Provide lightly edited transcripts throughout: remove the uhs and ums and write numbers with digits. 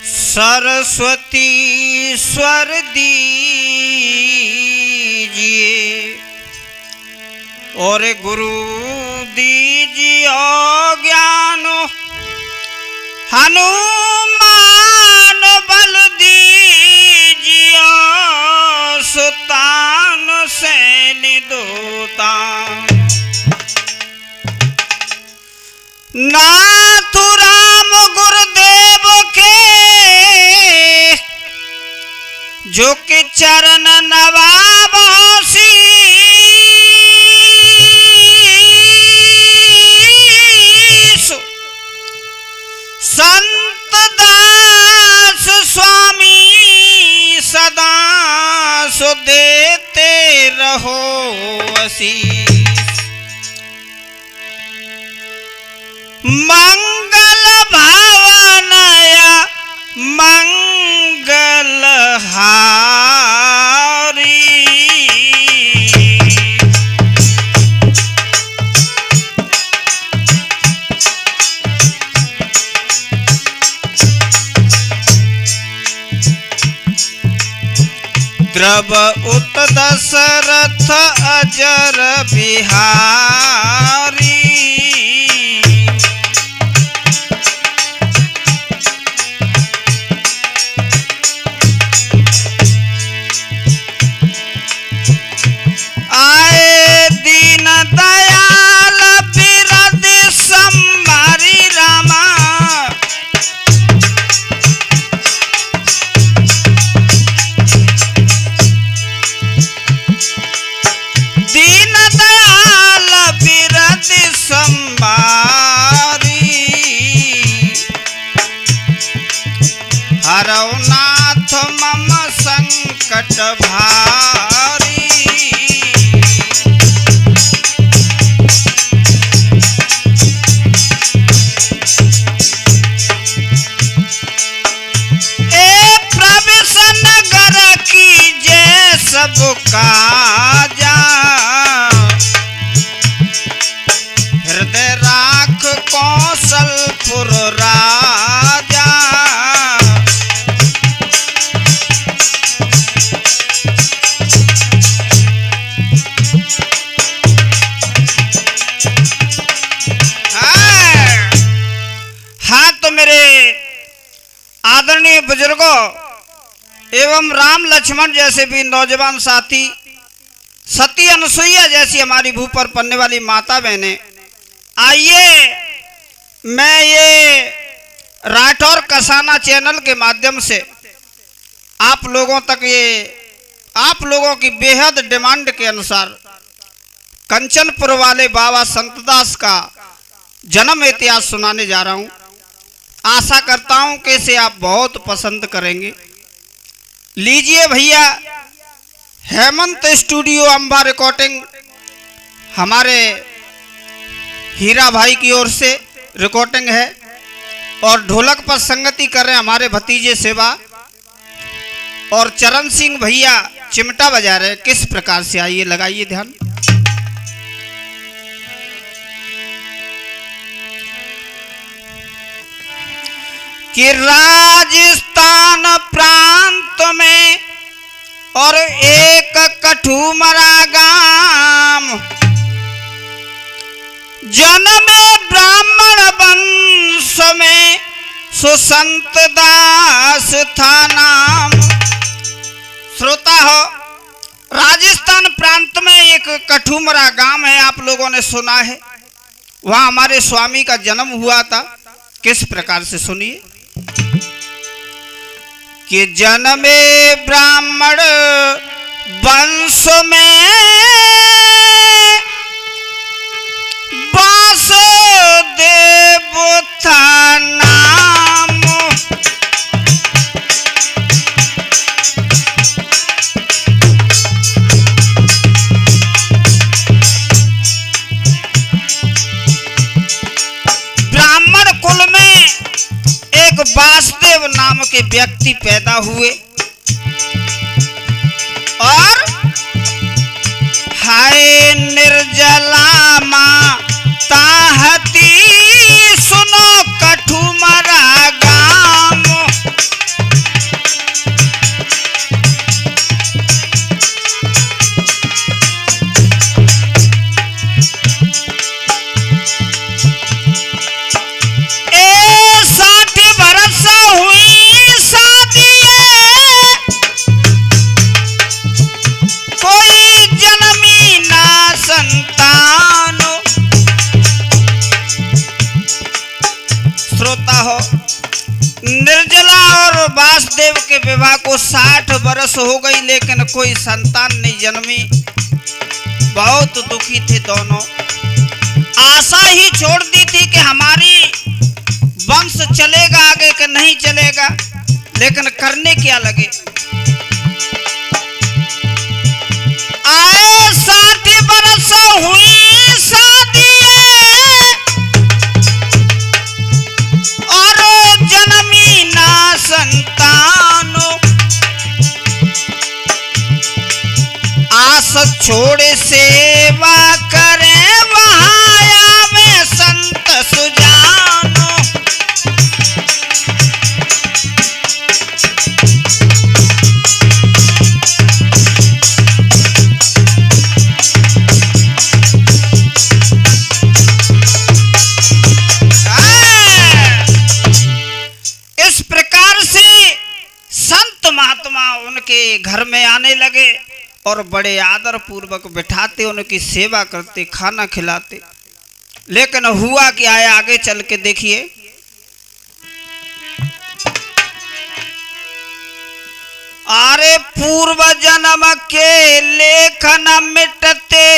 सरस्वती स्वर दीजिए और गुरु दीजिए ज्ञान, हनुमान बल दीजिए, सुतान सैन दूता, नाथु राम गुरुदेव के जो कि चरण नवाबसी, संत दास स्वामी सदा सो देते रहो आशीष। मंगल भावनया मंगल हारी, द्रव उत दशरथ अजर बिहारी, आए दीन दयाल बिरद संभारी रामा, दीन दयाल बिरद संभारी, हरौ नाथ मम संकट भारी, सब काजा, हृदय राख कौशलपुर राजा, हाँ तो मेरे आदरणीय बुजुर्गों एवं राम लक्ष्मण जैसे भी नौजवान साथी, सती अनुसुईया जैसी हमारी भू पर पलने वाली माता बहनें, आइए मैं ये राठौर कसाना चैनल के माध्यम से आप लोगों तक आप लोगों की बेहद डिमांड के अनुसार कंचनपुर वाले बाबा संतदास का जन्म इतिहास सुनाने जा रहा हूँ। आशा करता हूँ कि इसे आप बहुत पसंद करेंगे। लीजिए भैया, हेमंत स्टूडियो अंबा रिकॉर्डिंग हमारे हीरा भाई की ओर से रिकॉर्डिंग है और ढोलक पर संगति कर रहे हैं हमारे भतीजे सेवा, और चरण सिंह भैया चिमटा बजा रहे हैं। किस प्रकार से, आइए लगाइए ध्यान। कि राजस्थान प्रांत में और एक कठुमरा गांव, जन्मे ब्राह्मण वंश में सुसंत दास था नाम। श्रोता हो, राजस्थान प्रांत में एक कठुमरा गांव है, आप लोगों ने सुना है, वहां हमारे स्वामी का जन्म हुआ था। किस प्रकार से, सुनिए। कि जन्मे ब्राह्मण वंश में वासुदेव था नाम। ब्राह्मण कुल में एक वासुदेव नाम के व्यक्ति पैदा हुए और हाय निर्जला मां ताहती को 60 बरस हो गई लेकिन कोई संतान नहीं जन्मी। बहुत दुखी थे दोनों। आशा ही छोड़ दी थी कि हमारी वंश चलेगा आगे कि नहीं चलेगा, लेकिन करने क्या लगे। आए 60 बरस हुई शादी और जन्मी ना संतानो। आस छोड़े सेवा करे वहाँ आवे संत सुजानो। इस प्रकार से संत महात्मा उनके घर में आने लगे और बड़े आदर पूर्वक बिठाते, उनकी सेवा करते, खाना खिलाते। लेकिन हुआ क्या है आगे चल के देखिए। अरे पूर्व जन्म के लेखन मिटते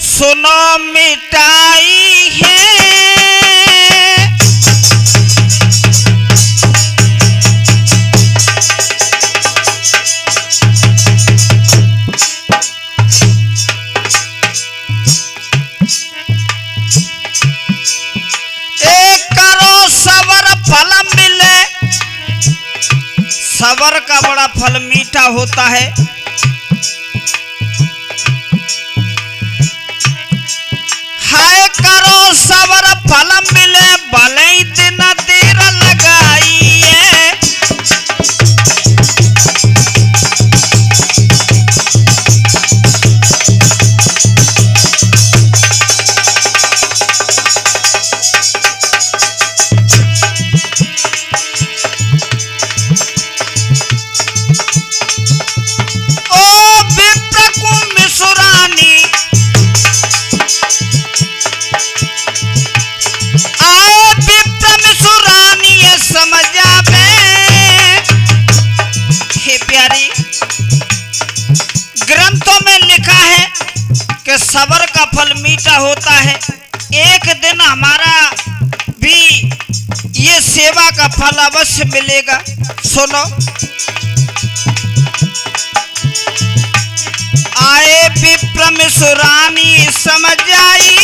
सुनो मिटाई है। सबर का बड़ा फल मीठा होता है। हाय करो सबर फल मिले भले ही दिन देर लगाई है। सबर का फल मीठा होता है। एक दिन हमारा भी ये सेवा का फल अवश्य मिलेगा। सुनो, आए विप्र मिसुरानी समझ आई।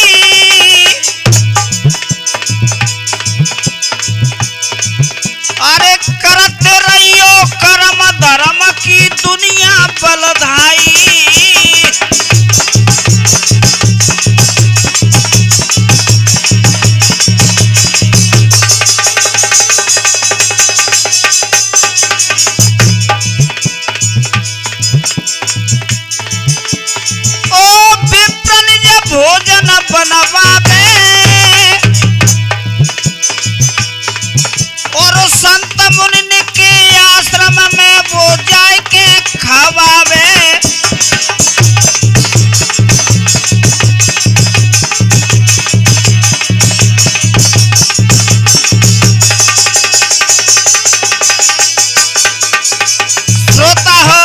अरे करते रहियो कर्म धर्म की दुनिया बलधाई। भोजन बनवावे और संत मुनि के आश्रम में वो जाए के खवावे। श्रोता हो,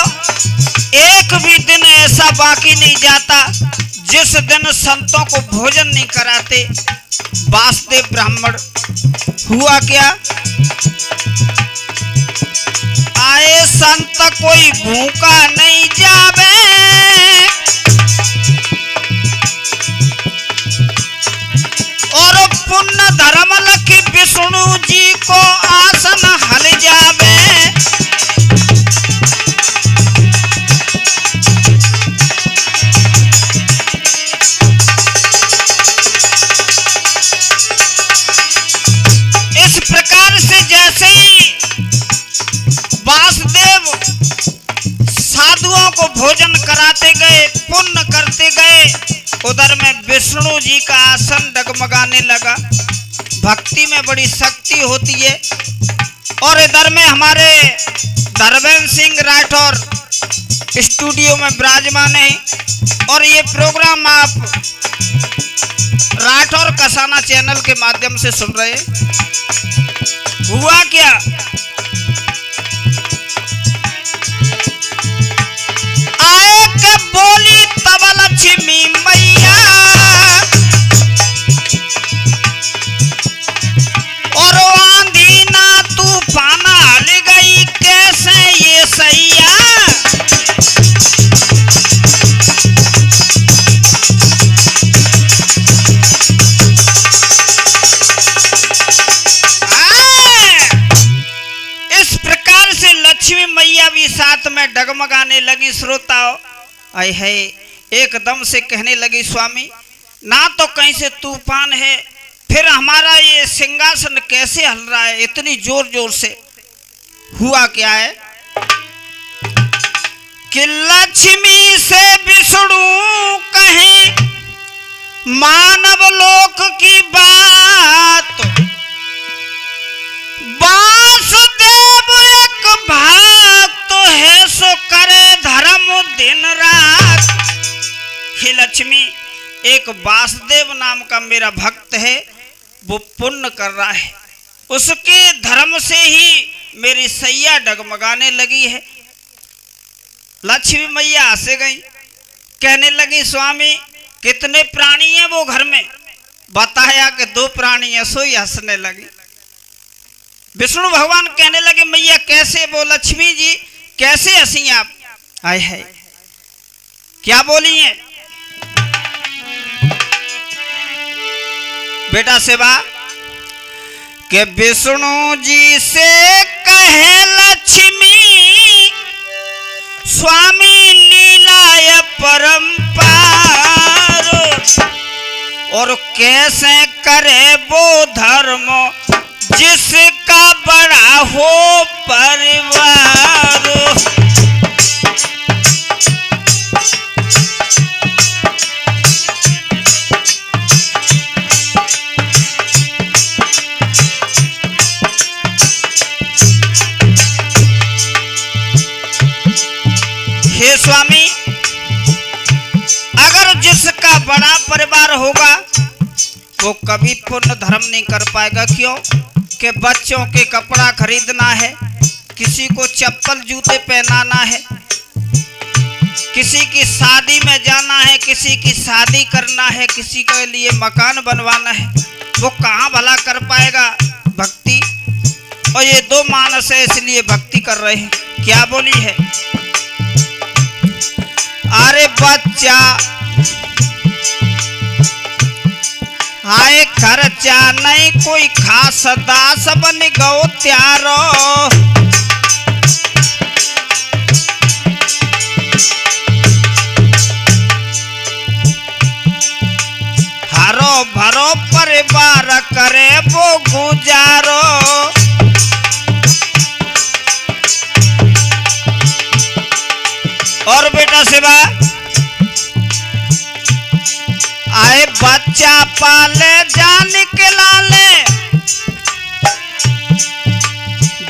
एक भी दिन ऐसा बाकी नहीं जाता जिस दिन संतों को भोजन नहीं कराते। वासुदेव ब्राह्मण हुआ क्या, आए संत कोई भूखा नहीं जावे। और पुण्य धर्म लखी विष्णु जी को आसन हल जावे। प्रकार से जैसे ही वासुदेव साधुओं को भोजन कराते गए, पुण्य करते गए, उधर में विष्णु जी का आसन डगमगाने लगा। भक्ति में बड़ी शक्ति होती है। और इधर में हमारे धर्मेंद्र सिंह राठौर स्टूडियो में विराजमान है और ये प्रोग्राम आप राठौर कसाना चैनल के माध्यम से सुन रहे हैं। हुआ क्या, अरे बोली तब लक्ष्मी मैया और आंधी ना तूफान हल गई कैसे ये सैया। इस प्रकार से लक्ष्मी मैया भी साथ में डगमगाने लगी। श्रोताओं आए है एकदम से कहने लगी स्वामी ना तो कहीं से तूफान है, फिर हमारा ये सिंहासन कैसे हल रहा है इतनी जोर जोर से। हुआ क्या है कि लक्ष्मी से विष्णु कहे मानव लोक की बात, वासुदेव एक भक्त है सो करे धर्म दिन रात। हे लक्ष्मी एक वासुदेव नाम का मेरा भक्त है, वो पुण्य कर रहा है, उसके धर्म से ही मेरी सैया डगमगाने लगी है। लक्ष्मी मैया हंस गई, कहने लगी स्वामी कितने प्राणी हैं वो घर में। बताया कि 2 प्राणी है, सोई हंसने लगी। विष्णु भगवान कहने लगे मैया कैसे? वो लक्ष्मी जी कैसे हंसी आप? आए है क्या बोली है बेटा सेवा के विष्णु जी से कहे लक्ष्मी स्वामी लीलाय परंपार और कैसे करे वो धर्म जिसका बड़ा हो परिवार। हे स्वामी अगर जिसका बड़ा परिवार होगा वो कभी पुण्य धर्म नहीं कर पाएगा। क्यों कि बच्चों के कपड़ा खरीदना है, किसी को चप्पल जूते पहनाना है, किसी की शादी में जाना है, किसी की शादी करना है, किसी के लिए मकान बनवाना है, वो कहाँ भला कर पाएगा भक्ति। और ये 2 मानस है इसलिए भक्ति कर रहे हैं। क्या बोली है अरे बच्चा आए खर्चा नहीं कोई खास दास बन गो त्यारो हरो भरो परिवार करे वो गुजारो। और बेटा सेवा आए बच्चा पाले जान के लाले,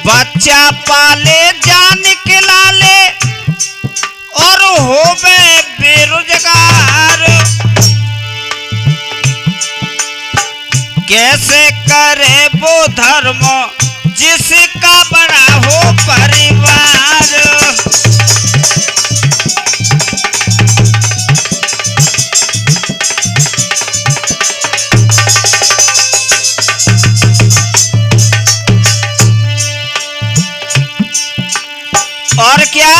बच्चा पाले जान के लाले और होवे बेरोजगार। कैसे करे वो धर्म जिसका बड़ा हो परिवार। और क्या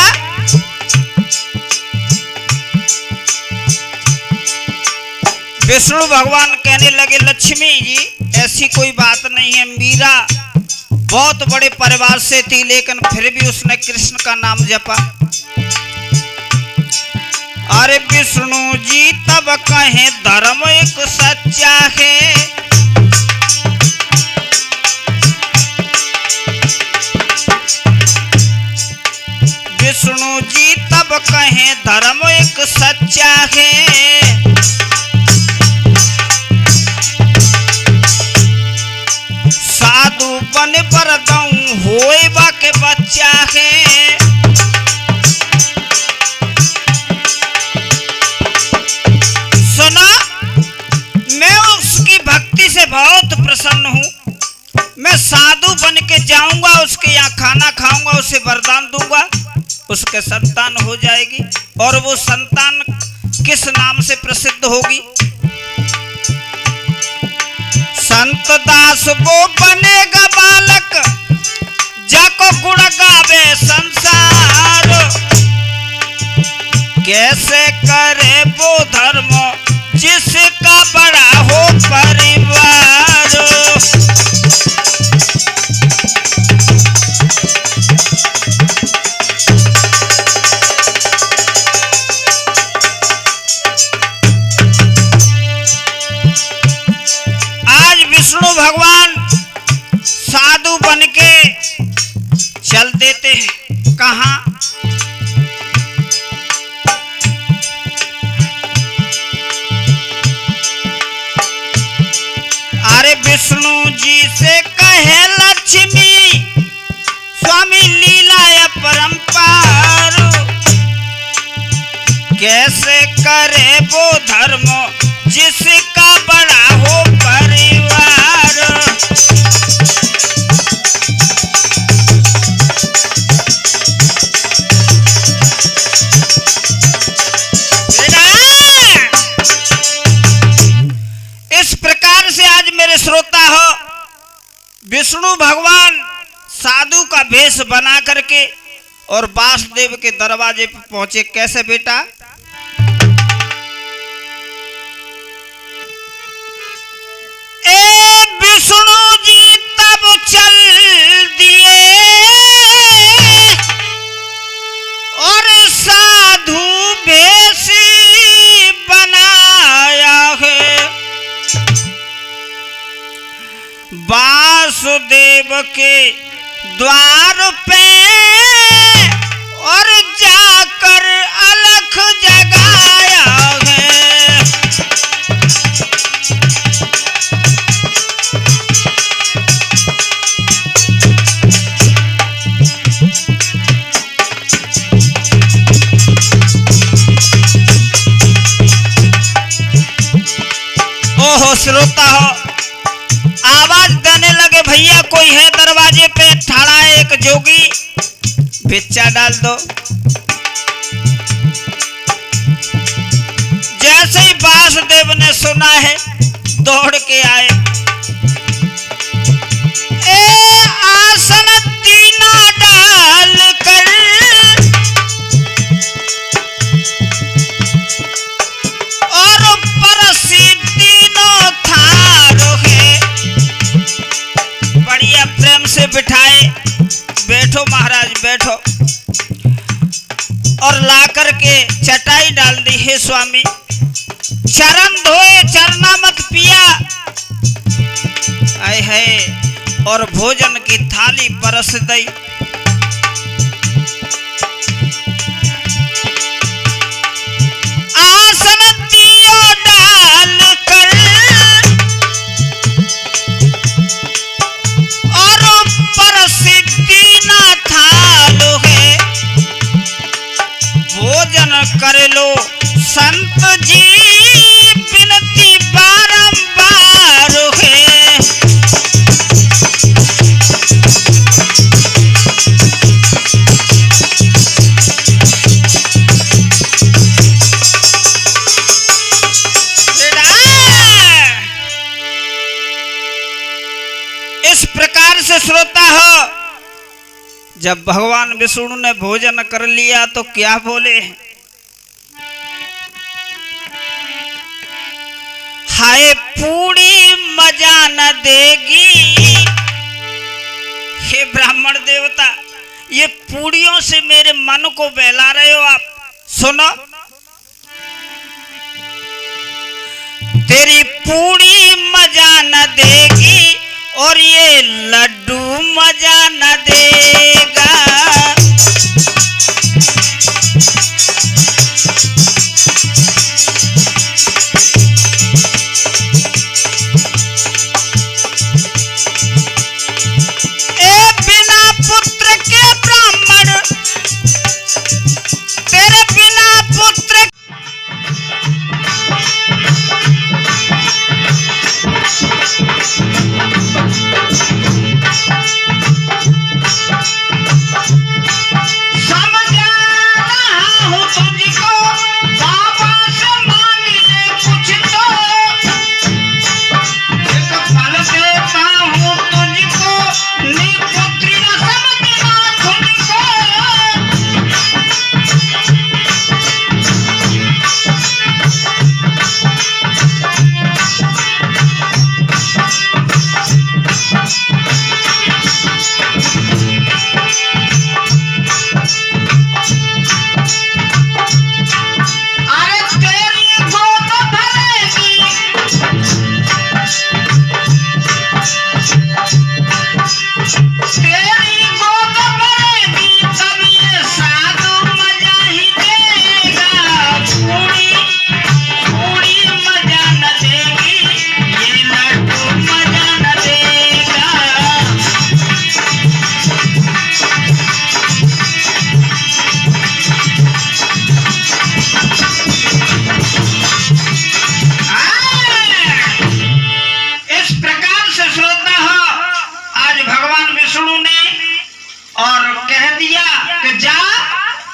विष्णु भगवान कहने लगे लक्ष्मी जी ऐसी कोई बात नहीं है, मीरा बहुत बड़े परिवार से थी लेकिन फिर भी उसने कृष्ण का नाम जपा। अरे विष्णु जी तब कहे धर्म एक सच्चा है, विष्णु जी तब कहे धर्म एक सच्चा है। साधु बन पर दऊं होए बाके बच्चा है। सुना मैं उसकी भक्ति से बहुत प्रसन्न हूँ, मैं साधु बन के जाऊंगा उसके यहाँ खाना खाऊंगा, उसे वरदान दूंगा, उसके संतान हो जाएगी। और वो संतान किस नाम से प्रसिद्ध होगी? संत दास वो बनेगा बालक, जाको गुण गावे संसार। कैसे करे वो धर्म, जिसका बड़ा हो परिवार। आज विष्णु भगवान साधु बन के चल देते हैं कहाँ? अरे विष्णु जी से कहे लक्ष्मी, स्वामी लीला परंपार। कैसे करे वो धर्म, जिसका बड़ा हो परिवार। इस प्रकार से आज मेरे श्रोता हो, विष्णु भगवान साधु का भेष बना करके और वासुदेव के दरवाजे पर पहुंचे। कैसे बेटा? विष्णु जी तब चल दिए और साधु भेष बनाया है। वासुदेव के द्वार पे और जाकर अलख जगाया है। ओहो श्रोता हो, आवाज देने लगे, भैया कोई है दरवाजे पे? ठाड़ा है एक जोगी, बिच्चा डाल दो। जैसे ही वासुदेव ने सुना है, दौड़ के आए। आसन तीना डाल कर और परसी तीनों थारो है। बढ़िया प्रेम से बिठाए, बैठो महाराज बैठो। और ला करके चटाई डाल दी। हे स्वामी, चरण धोए चरणामृत पिया। आए है और भोजन की थाली परस दी। आसन दियो डाल कर और परसिद्धि न थालो है। भोजन कर लो संत जी, विनती बारंबार है। इस प्रकार से श्रोता हो, जब भगवान विष्णु ने भोजन कर लिया तो क्या बोले? हाय पूरी मजा न देगी। हे ब्राह्मण देवता, ये पूड़ियों से मेरे मन को बहला रहे हो आप। सुनो, तेरी पूड़ी मजा न देगी और ये लड्डू मजा न देगा। बिना पुत्र के ब्राह्मण, तेरे बिना पुत्र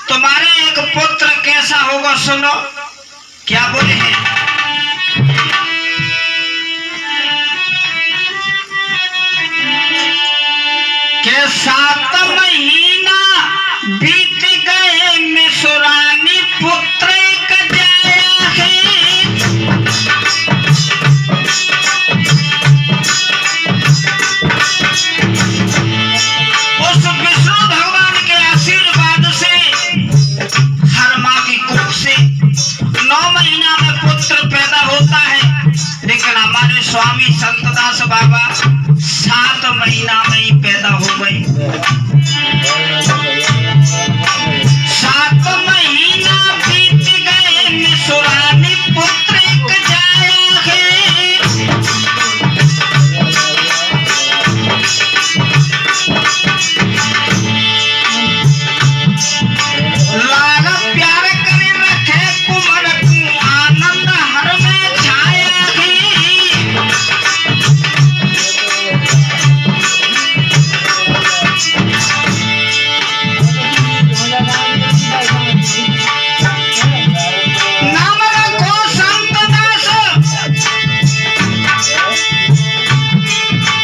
तुम्हारे एक पुत्र कैसा होगा सुनो। क्या बोले हैं? के 7 महीना बीत गए मिसुरानी पुत्र एक जाया है। उस विष्णु भगवान के आशीर्वाद से हर माँ की कुख से 9 महीना में पुत्र पैदा होता है, लेकिन हमारे स्वामी संतदास बाबा 7 महीना में ही पैदा हो गए। 7 महीना बीत गए मिसुरानी पुत्र एक जाया है। लागा प्यार करे रखे कुमर को आनंद हर में छाया है। नाम रखो संतदास,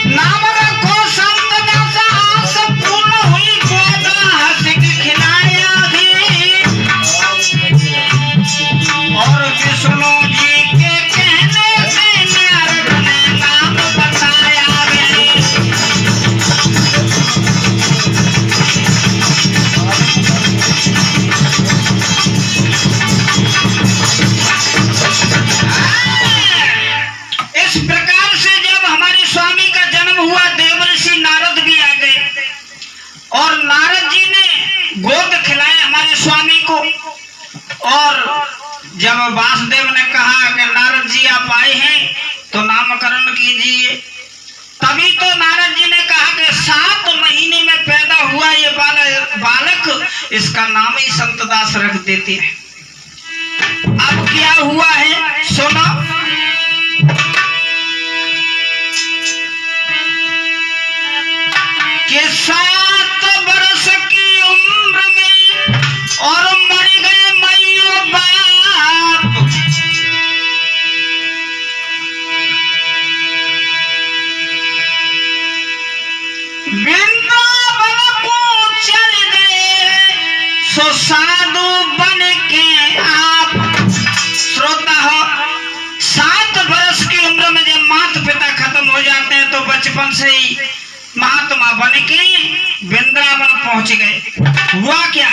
नाम रखो संतदास, आस पूर्ण हुई गोदा हंस के खिलाया है। और विष्णु जी के कहने से नारद ने नाम बताया है। इस प्रकार से जब हमारे स्वामी का जन्म हुआ, देवर्षि नारद भी आ गए और नारद जी ने गोद खिलाए हमारे स्वामी को। और जब वासुदेव ने कहा कि नारद जी आप आए हैं तो नामकरण कीजिए, तभी तो नारद जी ने कहा कि 7 महीने में पैदा हुआ ये बालक, इसका नाम ही संतदास रख देते हैं। अब क्या हुआ है सुनो। कि 7 वर्ष की उम्र में और मर गए मैयो बाप। वृंदावन को चल गए सो साधु बन के आप। श्रोता हो, 7 वर्ष की उम्र में जब माता पिता खत्म हो जाते हैं तो बचपन से ही महात्मा बन के वृंदावन पहुंच गए। हुआ क्या?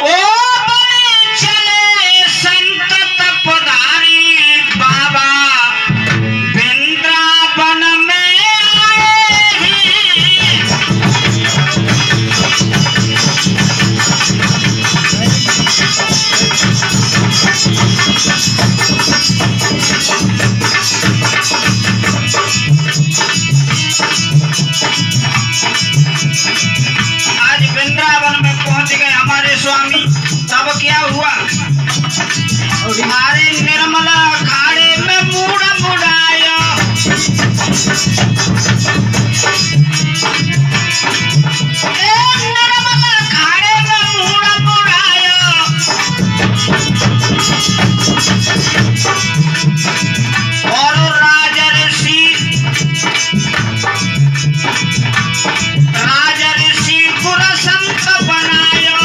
ओ बने चले संत तपधारी बाबा, वृंदावन में आए हैं। आज वृंदावन में पहुंच गए हमारे स्वामी। तब क्या हुआ? हमारे निर्मला अखाड़े में मुड़ा मुड़ाया। निर्मला अखाड़े में मुड़ा मुड़ाया। और राजर्षि गुर संत बनाया।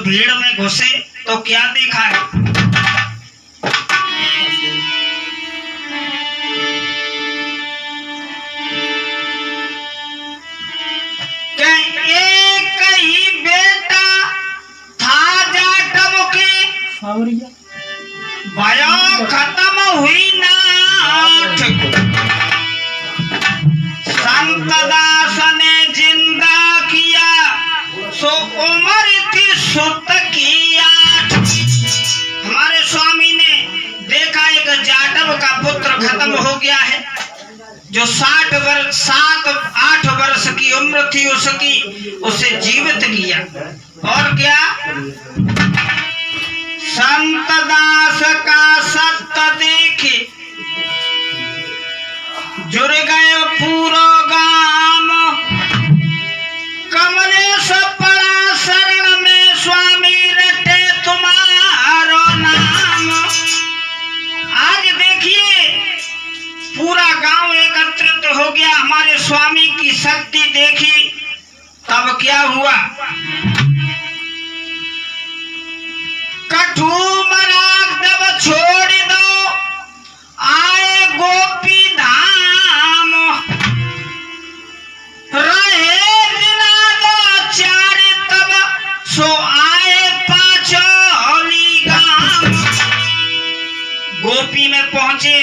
भीड़ में घुसे तो क्या देखा है? एक ही बेटा था जाटव के, भयो खत्म हुई नाठ। संत दास ने जिंदा किया सो उम्र थी सुत की 8। हमारे स्वामी ने देखा एक जाटव का पुत्र खत्म हो गया है, जो 7-8 वर्ष की उम्र थी उसकी, उसे जीवित किया। और क्या? संत दास का सत्य देखे जुड़ गए पूरा गाम। कमलेश पड़ा शरण में स्वामी रटे तुम्हारो नाम। आज देखिए पूरा गांव एकत्रित हो गया, हमारे स्वामी की शक्ति देखी। तब क्या हुआ? कठू मराग जब छोड़ दो आए गोपी धाम। रहे बिना दो चार तब सो आए पाचौली गांव। गोपी में पहुंचे,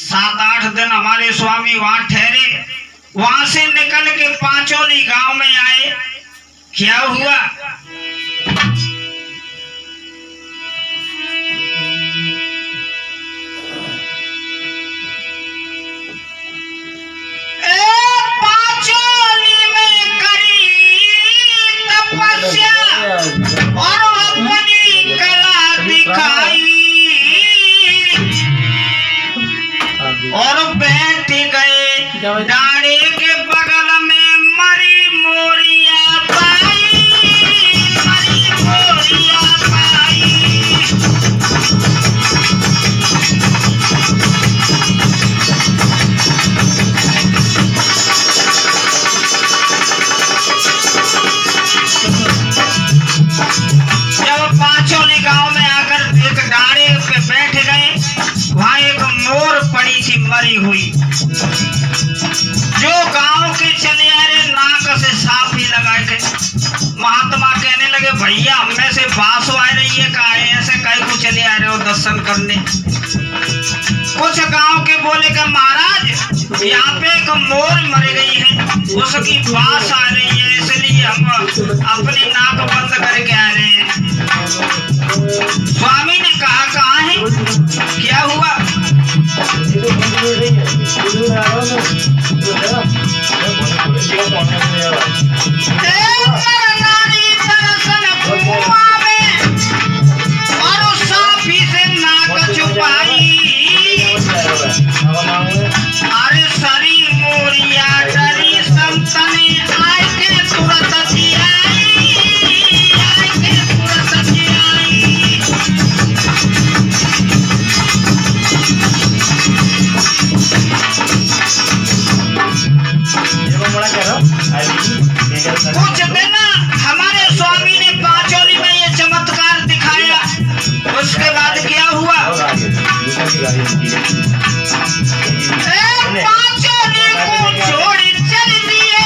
7-8 दिन हमारे स्वामी वहां ठहरे। वहां से निकल के पाचौली गांव में आए। क्या हुआ? पाचौली में करी तपस्या और अपनी कला दिखाई और बैठ गए डाड़े के बगल में। मरी मोरिया पाई, मरी मोरिया पाई। जब पाचौली गांव में आकर एक डाड़े पे बैठ गए, वहां एक मोर पड़ी थी मरी हुई। जो गांव के चले आ रहे नाक से साफ ही लगाए थे। महात्मा कहने लगे, भैया हमें से बास आ रही है, कहा ऐसे कहीं को चले आ रहे हो दर्शन करने? कुछ गांव के बोले कि महाराज यहाँ पे एक मोर मर गई है, उसकी बास आ रही है, इसलिए हम अपनी नाक बंद करके आ रहे हैं। स्वामी ने कहा कहाँ है? क्या हुआ? नारी दर्शन कुआं में और साफी से नाक छुपाई। अरे सरी मोरिया डरी संतने आए के तुरंत जियाई, आए के तुरंत जियाई। कुछ दिन हमारे स्वामी ने पाचौली में ये चमत्कार दिखाया। उसके बाद क्या हुआ? पाचौली को छोड़ चल दिए।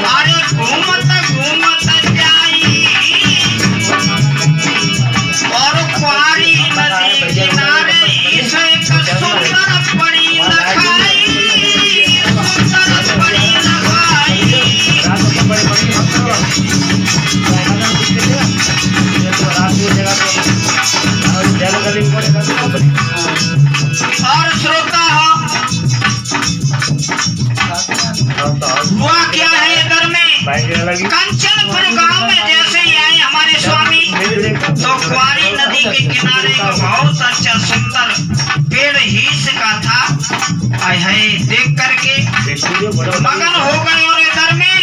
अरे घूमत घूमत जाई और कुआरी नदी किनारे इसे सुंदर पड़ी लखाई, सुंदर पड़ी लखाई। और श्रोता हुआ क्या है इधर में कंचनपुर गांव में जैसे ही आए हमारे स्वामी, तो कुआरी नदी के किनारे का बहुत अच्छा सुंदर पेड़ हीस का था। आय हाय देख करके मगन हो गए। और इधर में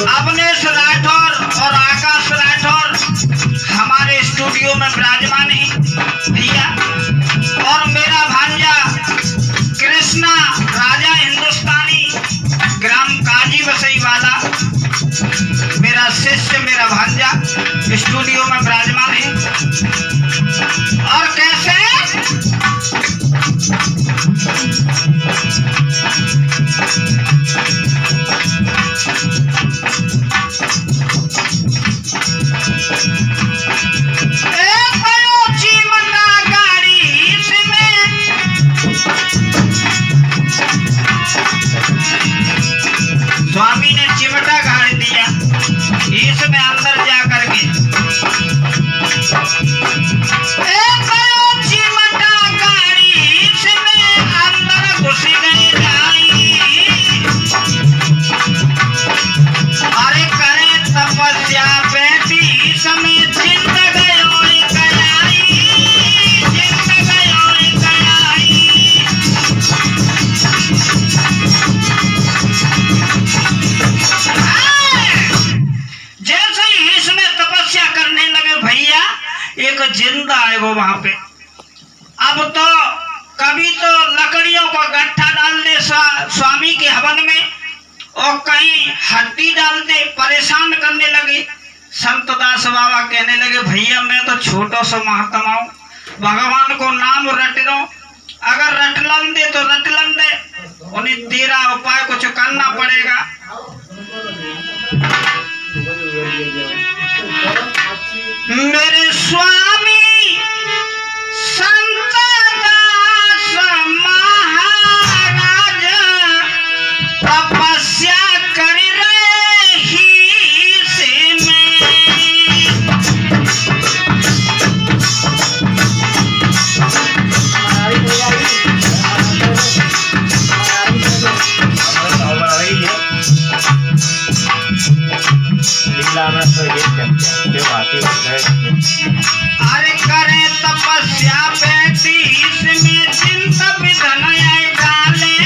अवनेश राठौर और आकाश राठौर हमारे स्टूडियो में विराजमान है भैया। और मेरा भांजा कृष्णा राजा स्टूडियो में विराजमान है। और कैसे स्वामी ने चिमटा गाड़ दिया इसमें अंदर जा करके चिमटा गाड़ी इसमें अंदर घुस गए जाई। अरे करे तपस्या बेटी इसमें जिंद गयो कलाई, जिंद गयो कलाई। जैसे ही इसमें तपस्या करने लगे भैया एक जिंदा है वो वहां पे। अब तो कभी तो लकड़ियों को गट्ठा डाल दे स्वामी के हवन में और कहीं हड्डी डाल दे, परेशान करने लगे। संतदास बाबा कहने लगे भैया मैं तो छोटो सा महात्मा हूं, भगवान को नाम रट लो, अगर रट लन दे तो रट लन दे, उन्हें तेरा उपाय कुछ करना पड़ेगा। मेरे स्वामी संतदास महाराज तपस्या कर रहे ही से में। अरे करे तपस्या बेटी इसमें चिंता विधन डाले।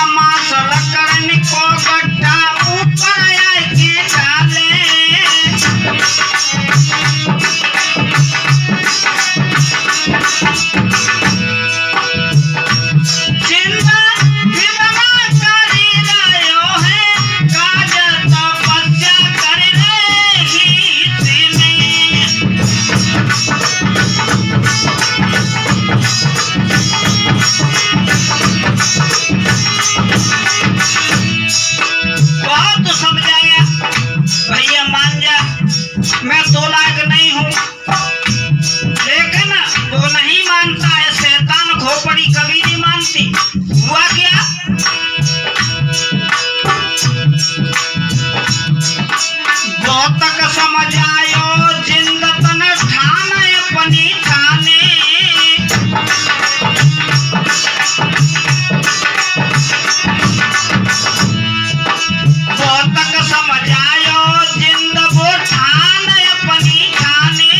मास लकड़न को गड्ढा ऊपर आए के डाले। बहुत समझाया भैया मान जा, मैं 2 लाख नहीं हूँ, लेकिन वो नहीं मानता है। शैतान खोपड़ी कभी नहीं मानती। हुआ क्या, बहुत तक समझ आयो जिंद तन ठान अपनी ठाने। बहुत तक समझ आयो जिंद वो ठान अपनी ठाने।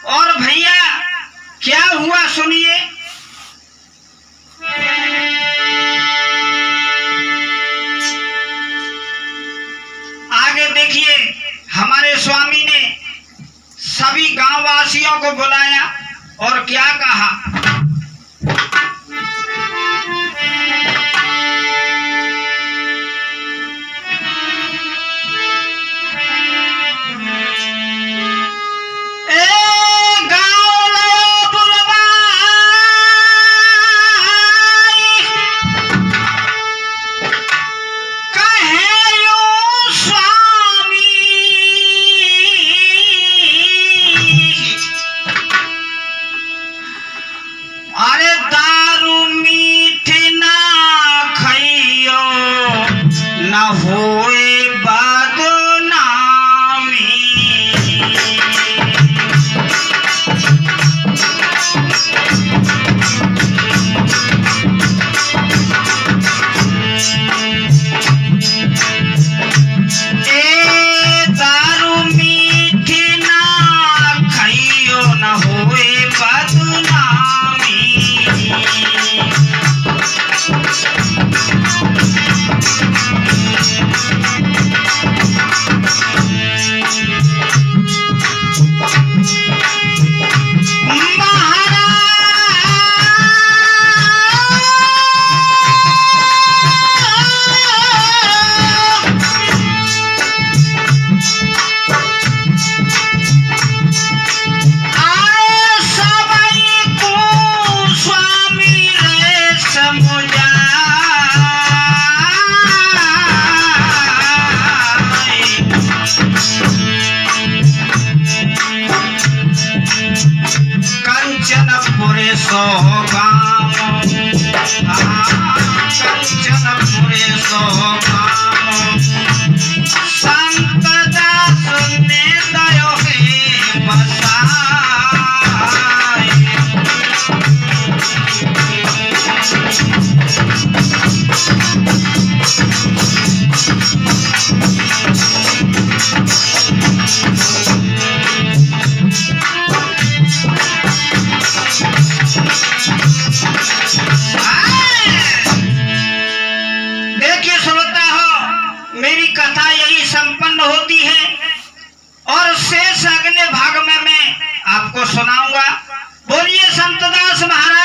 और भैया क्या हुआ सुनिए। आगे देखिए, हमारे स्वामी ने सभी गांव वासियों को बुलाया और क्या कहा। मेरी कथा यही संपन्न होती है और शेष अगले भाग में मैं आपको सुनाऊंगा। बोलिए संतदास महाराज।